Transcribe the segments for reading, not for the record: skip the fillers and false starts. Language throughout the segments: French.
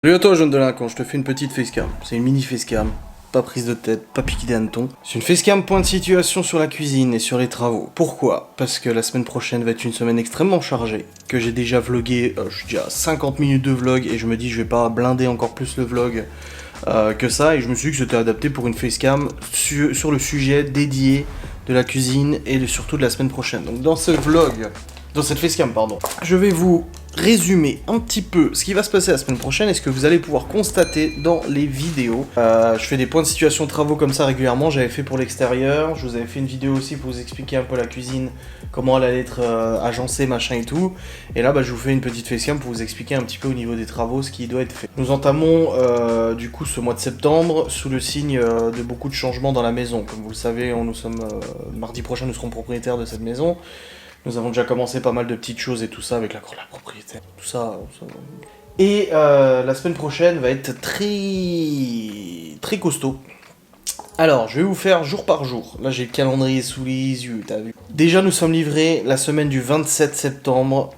Salut à toi jeune délinquant, je te fais une petite facecam. C'est une mini facecam, pas prise de tête, pas piqué des hannetons. C'est une facecam point de situation sur la cuisine et sur les travaux. Pourquoi? Parce que la semaine prochaine va être une semaine extrêmement chargée, que j'ai déjà vlogué, je suis déjà à 50 minutes de vlog et je me dis je vais pas blinder encore plus le vlog que ça, et je me suis dit que c'était adapté pour une facecam sur le sujet dédié de la cuisine et surtout de la semaine prochaine. Donc dans ce vlog, dans cette facecam pardon, je vais vous résumer un petit peu ce qui va se passer la semaine prochaine et ce que vous allez pouvoir constater dans les vidéos. Je fais des points de situation travaux comme ça régulièrement, j'avais fait pour l'extérieur, je vous avais fait une vidéo aussi pour vous expliquer un peu la cuisine, comment elle allait être agencée, machin et tout. Et là je vous fais une petite facecam pour vous expliquer un petit peu au niveau des travaux ce qui doit être fait. Nous entamons du coup ce mois de septembre sous le signe de beaucoup de changements dans la maison. Comme vous le savez, nous sommes mardi prochain, nous serons propriétaires de cette maison. Nous avons déjà commencé pas mal de petites choses et tout ça avec l'accord de la propriétaire, tout ça. Et la semaine prochaine va être très costaud. Alors, je vais vous faire jour par jour. Là, j'ai le calendrier sous les yeux, t'as vu. Déjà, nous sommes livrés la semaine du 27 septembre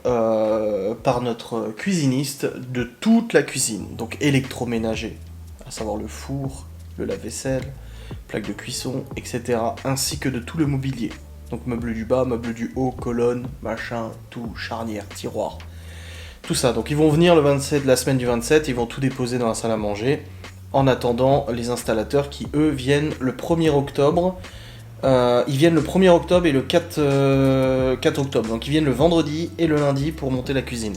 par notre cuisiniste de toute la cuisine. Donc électroménager, à savoir le four, le lave-vaisselle, plaque de cuisson, etc. Ainsi que de tout le mobilier. Donc meuble du bas, meuble du haut, colonne, machin, tout, charnière, tiroir. Tout ça. Donc ils vont venir le 27, la semaine du 27, ils vont tout déposer dans la salle à manger. En attendant, les installateurs qui, eux, viennent le 1er octobre. Ils viennent le 1er octobre et le 4 octobre. Donc ils viennent le vendredi et le lundi pour monter la cuisine.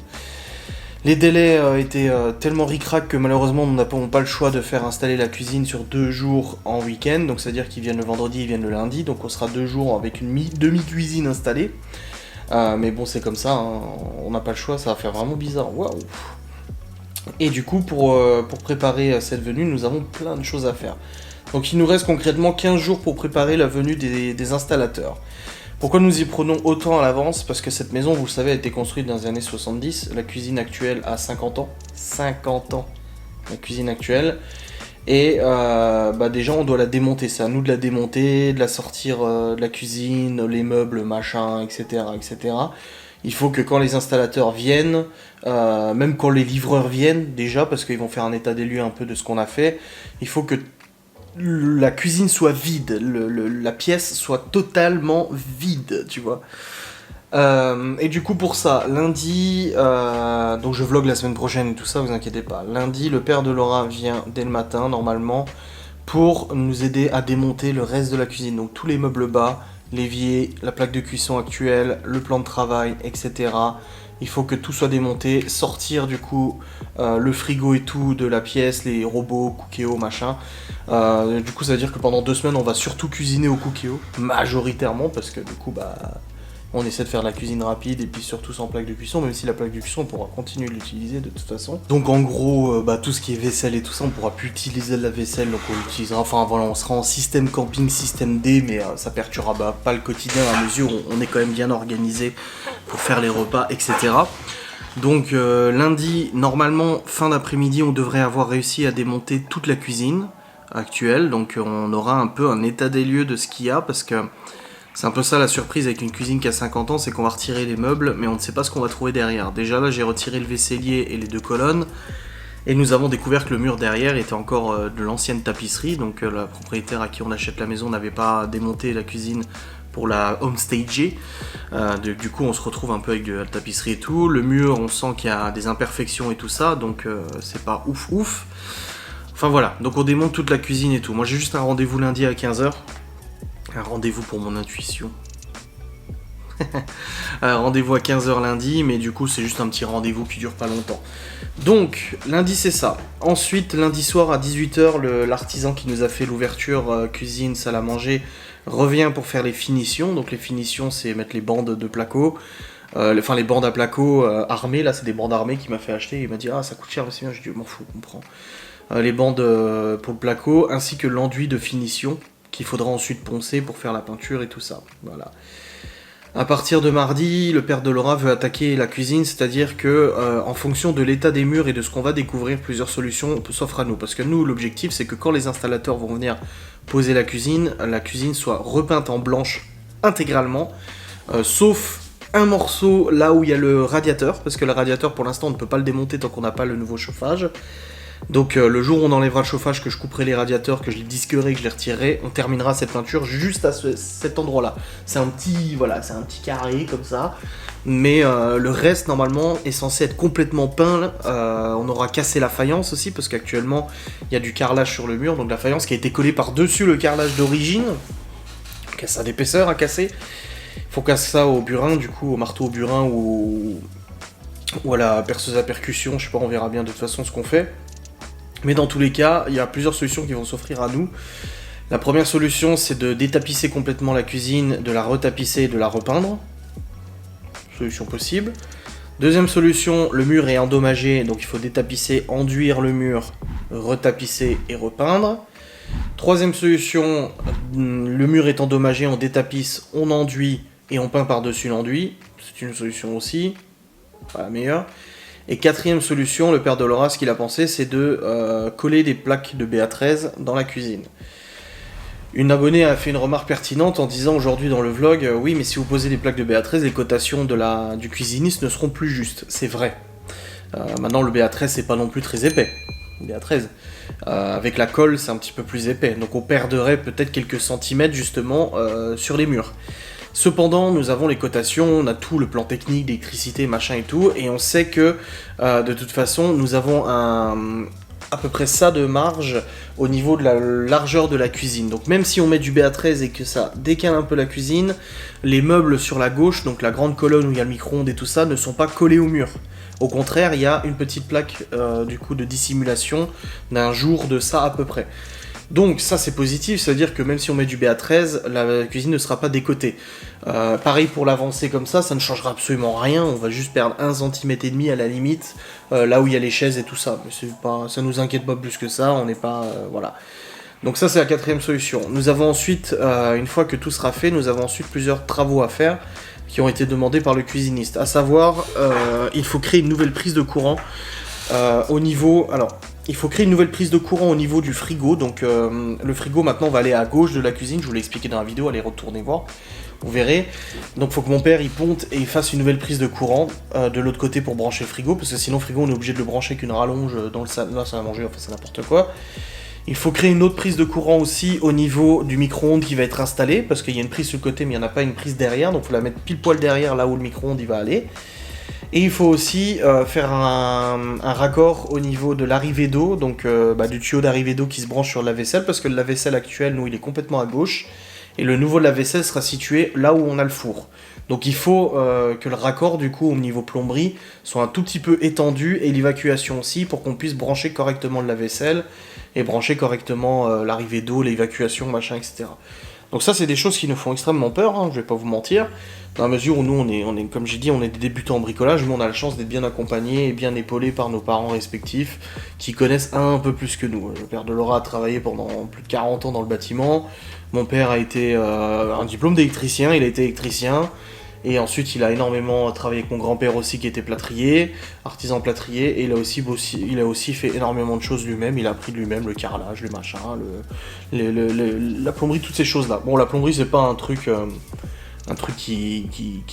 Les délais étaient tellement ric-rac que malheureusement nous n'avons pas le choix de faire installer la cuisine sur 2 jours en week-end. Donc c'est-à-dire qu'ils viennent le vendredi, ils viennent le lundi. Donc on sera 2 jours avec une demi-cuisine installée. Mais bon, c'est comme ça, hein. On n'a pas le choix, ça va faire vraiment bizarre. Waouh. Et du coup, pour préparer cette venue, nous avons plein de choses à faire. Donc il nous reste concrètement 15 jours pour préparer la venue des installateurs. Pourquoi nous y prenons autant à l'avance? Parce que cette maison, vous le savez, a été construite dans les années 70. La cuisine actuelle a 50 ans. 50 ans, la cuisine actuelle. Et déjà, on doit la démonter. C'est à nous de la démonter, de la sortir de la cuisine, les meubles, machin, etc., etc. Il faut que quand les installateurs viennent, même quand les livreurs viennent, déjà, parce qu'ils vont faire un état des lieux un peu de ce qu'on a fait, il faut que la cuisine soit vide, la pièce soit totalement vide, tu vois. Et du coup pour ça, lundi, donc je vlog la semaine prochaine et tout ça, vous inquiétez pas. Lundi, le père de Laura vient dès le matin, normalement, pour nous aider à démonter le reste de la cuisine. Donc tous les meubles bas, l'évier, la plaque de cuisson actuelle, le plan de travail, etc. Il faut que tout soit démonté, sortir du coup le frigo et tout de la pièce, les robots, Cookéo, machin. Du coup ça veut dire que pendant 2 semaines on va surtout cuisiner au Cookéo, majoritairement, parce que du coup on essaie de faire de la cuisine rapide et puis surtout sans plaque de cuisson, même si la plaque de cuisson on pourra continuer de l'utiliser de toute façon. Donc en gros, tout ce qui est vaisselle et tout ça, on pourra plus utiliser de la vaisselle, donc on l'utilisera, enfin voilà, on sera en système camping, système D, mais ça perturbera pas le quotidien à mesure où on est quand même bien organisé pour faire les repas, etc. Donc lundi, normalement, fin d'après-midi, on devrait avoir réussi à démonter toute la cuisine actuelle, donc on aura un peu un état des lieux de ce qu'il y a, parce que c'est un peu ça la surprise avec une cuisine qui a 50 ans, c'est qu'on va retirer les meubles, mais on ne sait pas ce qu'on va trouver derrière. Déjà là, j'ai retiré le vaisselier et les 2 colonnes, et nous avons découvert que le mur derrière était encore de l'ancienne tapisserie, donc la propriétaire à qui on achète la maison n'avait pas démonté la cuisine pour la homestager. Du coup, on se retrouve un peu avec de la tapisserie et tout. Le mur, on sent qu'il y a des imperfections et tout ça, donc c'est pas ouf. Enfin voilà, donc on démonte toute la cuisine et tout. Moi j'ai juste un rendez-vous lundi à 15h. Un rendez-vous pour mon intuition. Rendez-vous à 15h lundi, mais du coup c'est juste un petit rendez-vous qui dure pas longtemps. Donc lundi c'est ça. Ensuite lundi soir à 18h, l'artisan qui nous a fait l'ouverture cuisine, salle à manger, revient pour faire les finitions. Donc les finitions c'est mettre les bandes de placo. Les bandes à placo armées, là c'est des bandes armées qu'il m'a fait acheter. Il m'a dit ça coûte cher, mais c'est bien. Je dis m'en fous, on prend. Les bandes pour le placo, ainsi que l'enduit de finition qu'il faudra ensuite poncer pour faire la peinture et tout ça. Voilà. À partir de mardi, le père de Laura veut attaquer la cuisine, c'est-à-dire que en fonction de l'état des murs et de ce qu'on va découvrir, plusieurs solutions s'offrent à nous. Parce que nous, l'objectif, c'est que quand les installateurs vont venir poser la cuisine soit repeinte en blanche intégralement, sauf un morceau là où il y a le radiateur, parce que le radiateur, pour l'instant, on ne peut pas le démonter tant qu'on n'a pas le nouveau chauffage. Donc le jour où on enlèvera le chauffage, que je couperai les radiateurs, que je les disquerai, que je les retirerai, on terminera cette peinture juste à cet endroit-là. C'est un petit carré comme ça. Mais le reste, normalement, est censé être complètement peint. On aura cassé la faïence aussi, parce qu'actuellement, il y a du carrelage sur le mur. Donc la faïence qui a été collée par-dessus le carrelage d'origine. Donc ça a d'épaisseur à casser. Il faut casser ça au burin, du coup, au marteau au burin ou à la perceuse à percussion. Je sais pas, on verra bien de toute façon ce qu'on fait. Mais dans tous les cas, il y a plusieurs solutions qui vont s'offrir à nous. La première solution, c'est de détapisser complètement la cuisine, de la retapisser et de la repeindre. Solution possible. Deuxième solution, le mur est endommagé, donc il faut détapisser, enduire le mur, retapisser et repeindre. Troisième solution, le mur est endommagé, on détapisse, on enduit et on peint par-dessus l'enduit. C'est une solution aussi, pas la meilleure. Et quatrième solution, le père de Laura, ce qu'il a pensé, c'est de coller des plaques de BA13 dans la cuisine. Une abonnée a fait une remarque pertinente en disant aujourd'hui dans le vlog, oui mais si vous posez des plaques de BA13, les cotations du cuisiniste ne seront plus justes. C'est vrai. Maintenant le BA13 c'est pas non plus très épais. BA13. Avec la colle c'est un petit peu plus épais. Donc on perdrait peut-être quelques centimètres justement sur les murs. Cependant, nous avons les cotations, on a tout le plan technique, d'électricité, machin et tout, et on sait que, de toute façon, nous avons à peu près ça de marge au niveau de la largeur de la cuisine. Donc même si on met du BA13 et que ça décale un peu la cuisine, les meubles sur la gauche, donc la grande colonne où il y a le micro-ondes et tout ça, ne sont pas collés au mur. Au contraire, il y a une petite plaque du coup de dissimulation d'un jour de ça à peu près. Donc ça c'est positif, c'est-à-dire que même si on met du BA13, la cuisine ne sera pas décotée. Pareil pour l'avancée comme ça ne changera absolument rien, on va juste perdre 1,5 cm à la limite, là où il y a les chaises et tout ça. Mais ça nous inquiète pas plus que ça, on n'est pas... voilà. Donc ça c'est la quatrième solution. Nous avons ensuite, une fois que tout sera fait, nous avons ensuite plusieurs travaux à faire qui ont été demandés par le cuisiniste. À savoir, il faut créer une nouvelle prise de courant au niveau... Alors, il faut créer une nouvelle prise de courant au niveau du frigo. Donc le frigo maintenant va aller à gauche de la cuisine. Je vous l'ai expliqué dans la vidéo, allez retourner voir. Vous verrez. Donc il faut que mon père il ponte et il fasse une nouvelle prise de courant de l'autre côté pour brancher le frigo. Parce que sinon le frigo on est obligé de le brancher avec une rallonge dans le salon. Là ça va manger, enfin c'est n'importe quoi. Il faut créer une autre prise de courant aussi au niveau du micro-ondes qui va être installé. Parce qu'il y a une prise sur le côté mais il n'y en a pas une prise derrière. Donc il faut la mettre pile poil derrière là où le micro-ondes il va aller. Et il faut aussi faire un raccord au niveau de l'arrivée d'eau, donc du tuyau d'arrivée d'eau qui se branche sur le lave-vaisselle, parce que le lave-vaisselle actuel, nous, il est complètement à gauche, et le nouveau lave-vaisselle sera situé là où on a le four. Donc il faut que le raccord, du coup, au niveau plomberie, soit un tout petit peu étendu, et l'évacuation aussi, pour qu'on puisse brancher correctement le lave-vaisselle, et brancher correctement l'arrivée d'eau, l'évacuation, machin, etc. Donc ça, c'est des choses qui nous font extrêmement peur, hein, je vais pas vous mentir. Dans la mesure où nous, on est, comme j'ai dit, on est des débutants en bricolage, mais on a la chance d'être bien accompagnés et bien épaulés par nos parents respectifs, qui connaissent un peu plus que nous. Le père de Laura a travaillé pendant plus de 40 ans dans le bâtiment, mon père a été un diplôme d'électricien, il a été électricien, et ensuite il a énormément travaillé avec mon grand-père aussi qui était plâtrier, artisan plâtrier, et il a aussi fait énormément de choses lui-même, il a appris de lui-même le carrelage, le machin, la plomberie, toutes ces choses-là. Bon, la plomberie c'est pas un truc qui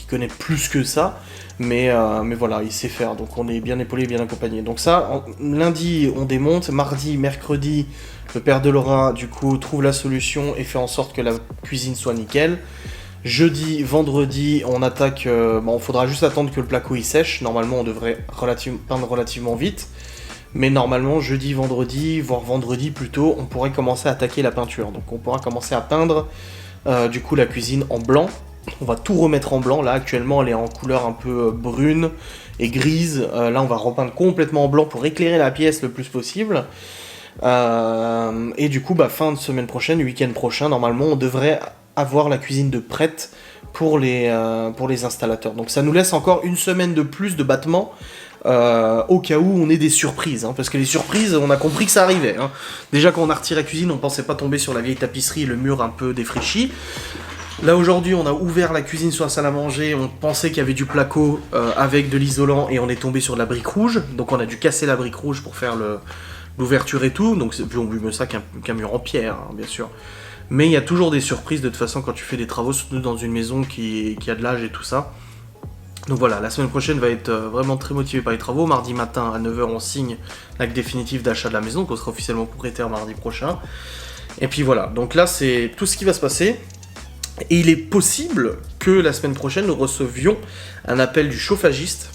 connaît plus que ça, mais voilà, il sait faire, donc on est bien épaulé, bien accompagné. Donc ça, lundi on démonte, mardi, mercredi, le père de Laura du coup trouve la solution et fait en sorte que la cuisine soit nickel. Jeudi, vendredi, on attaque, il faudra juste attendre que le placo il sèche, normalement on devrait peindre relativement vite, mais normalement jeudi, vendredi, voire vendredi plutôt, on pourrait commencer à attaquer la peinture, donc on pourra commencer à peindre du coup la cuisine en blanc. On va tout remettre en blanc, là actuellement elle est en couleur un peu brune et grise, là on va repeindre complètement en blanc pour éclairer la pièce le plus possible, et du coup fin de semaine prochaine, week-end prochain, normalement on devrait avoir la cuisine de prête pour les installateurs. Donc ça nous laisse encore une semaine de plus de battement, au cas où on ait des surprises, hein, parce que les surprises, on a compris que ça arrivait. Hein. Déjà quand on a retiré la cuisine, on pensait pas tomber sur la vieille tapisserie et le mur un peu défraîchi. Là aujourd'hui on a ouvert la cuisine sur la salle à manger, on pensait qu'il y avait du placo avec de l'isolant et on est tombé sur de la brique rouge, donc on a dû casser la brique rouge pour faire l'ouverture et tout, donc c'est plus mieux ça qu'un mur en pierre, hein, bien sûr. Mais il y a toujours des surprises de toute façon quand tu fais des travaux, surtout dans une maison qui a de l'âge et tout ça. Donc voilà, la semaine prochaine va être vraiment très motivée par les travaux. Mardi matin à 9h, on signe l'acte définitif d'achat de la maison, qu'on sera officiellement propriétaire mardi prochain. Et puis voilà, donc là c'est tout ce qui va se passer. Et il est possible que la semaine prochaine nous recevions un appel du chauffagiste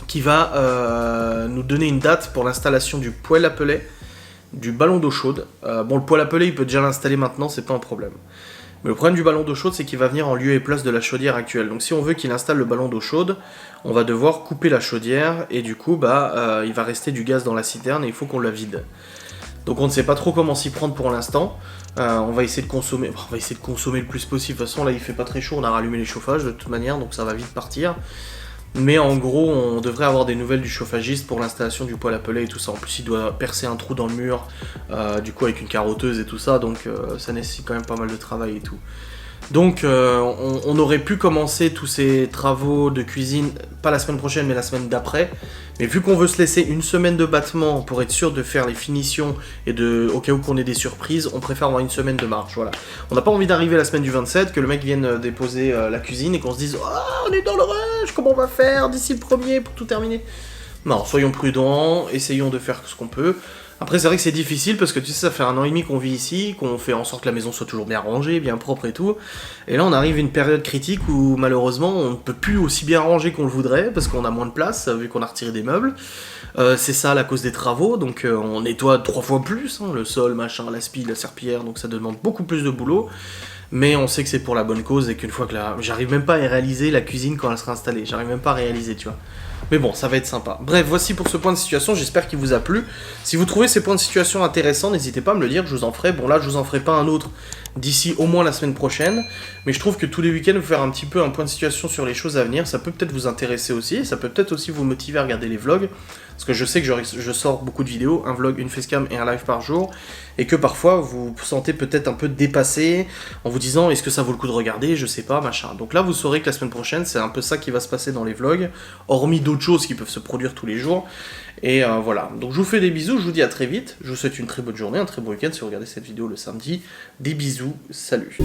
qui va nous donner une date pour l'installation du poêle à pellets, du ballon d'eau chaude. Bon, le poêle à pellets, il peut déjà l'installer maintenant, c'est pas un problème. Mais le problème du ballon d'eau chaude, c'est qu'il va venir en lieu et place de la chaudière actuelle. Donc si on veut qu'il installe le ballon d'eau chaude, on va devoir couper la chaudière et du coup, il va rester du gaz dans la citerne et il faut qu'on la vide. Donc on ne sait pas trop comment s'y prendre pour l'instant. On va essayer de consommer le plus possible. De toute façon, là, il fait pas très chaud, on a rallumé les chauffages de toute manière, donc ça va vite partir. Mais en gros, on devrait avoir des nouvelles du chauffagiste pour l'installation du poêle à pellets et tout ça. En plus, il doit percer un trou dans le mur, du coup avec une carotteuse et tout ça, donc ça nécessite quand même pas mal de travail et tout. Donc on aurait pu commencer tous ces travaux de cuisine, pas la semaine prochaine mais la semaine d'après. Mais vu qu'on veut se laisser une semaine de battement pour être sûr de faire les finitions et au cas où qu'on ait des surprises, on préfère avoir une semaine de marche, voilà. On n'a pas envie d'arriver la semaine du 27, que le mec vienne déposer la cuisine et qu'on se dise « Oh, on est dans le rush, comment on va faire d'ici le premier pour tout terminer ?» Non, soyons prudents, essayons de faire ce qu'on peut. Après, c'est vrai que c'est difficile parce que tu sais, ça fait 1 an et demi qu'on vit ici, qu'on fait en sorte que la maison soit toujours bien rangée, bien propre et tout. Et là, on arrive à une période critique où malheureusement, on ne peut plus aussi bien ranger qu'on le voudrait parce qu'on a moins de place vu qu'on a retiré des meubles. C'est ça la cause des travaux, donc on nettoie 3 fois plus, hein, le sol, machin, l'aspi, la serpillière, donc ça demande beaucoup plus de boulot. Mais on sait que c'est pour la bonne cause et qu'une fois que j'arrive même pas à réaliser la cuisine quand elle sera installée, j'arrive même pas à réaliser, tu vois. Mais bon, ça va être sympa. Bref, voici pour ce point de situation, j'espère qu'il vous a plu. Si vous trouvez ces points de situation intéressants, n'hésitez pas à me le dire, je vous en ferai. Bon là, je vous en ferai pas un autre d'ici au moins la semaine prochaine, mais je trouve que tous les week-ends, vous faire un petit peu un point de situation sur les choses à venir, ça peut peut-être vous intéresser aussi, ça peut peut-être aussi vous motiver à regarder les vlogs, parce que je sais que je sors beaucoup de vidéos, un vlog, une facecam et un live par jour, et que parfois vous vous sentez peut-être un peu dépassé, en vous disant est-ce que ça vaut le coup de regarder, je sais pas, machin. Donc là, vous saurez que la semaine prochaine, c'est un peu ça qui va se passer dans les vlogs, hormis d'autres choses qui peuvent se produire tous les jours. Et voilà, donc je vous fais des bisous, je vous dis à très vite, je vous souhaite une très bonne journée, un très bon week-end si vous regardez cette vidéo le samedi. Des bisous, salut.